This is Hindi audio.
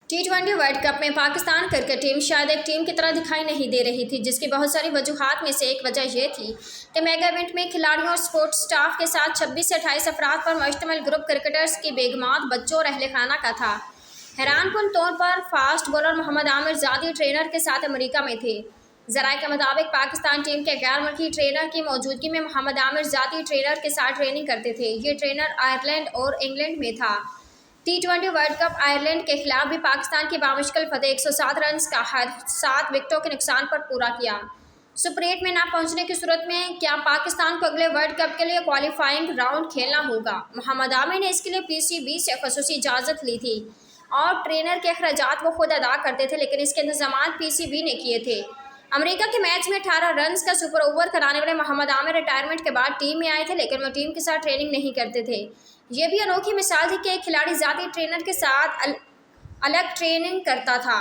T20 वर्ल्ड कप में पाकिस्तान क्रिकेट टीम शायद एक टीम की तरह दिखाई नहीं दे रही थी, जिसकी बहुत सारी वजूहात में से एक वजह यह थी कि मेगा इवेंट में खिलाड़ियों और स्पोर्ट स्टाफ के साथ 26 से 28 अफराद पर मुश्तमिल ग्रुप क्रिकेटर्स की बेगमात, बच्चों और अहले खाना का था। हैरानकुन तौर पर फास्ट बॉलर मोहम्मद आमिर ज़ाती ट्रेनर के साथ अमेरिका में थे। ज़राए के मुताबिक पाकिस्तान टीम के गैर मुल्की ट्रेनर की मौजूदगी में मोहम्मद आमिर ज़ाती ट्रेनर के साथ ट्रेनिंग करते थे। ये ट्रेनर आयरलैंड और इंग्लैंड में था। T20 वर्ल्ड कप आयरलैंड के खिलाफ भी पाकिस्तान की बामुश्किल फतेह 107 रन का हद 7 विकेटों के नुकसान पर पूरा किया। सुपर 8 में ना पहुंचने की सूरत में क्या पाकिस्तान को अगले वर्ल्ड कप के लिए क्वालिफाइंग राउंड खेलना होगा? मोहम्मद आमिर ने इसके लिए PCB से खसूसी इजाज़त ली थी और ट्रेनर के अखराजात वो खुद अदा करते थे, लेकिन इसके इंतजाम PCB ने किए थे। अमेरिका के मैच में 18 रन का सुपर ओवर कराने वाले मोहम्मद आमिर रिटायरमेंट के बाद टीम में आए थे, लेकिन वो टीम के साथ ट्रेनिंग नहीं करते थे। ये भी अनोखी मिसाल थी कि एक खिलाड़ी ज़ाती ट्रेनर के साथ अलग ट्रेनिंग करता था।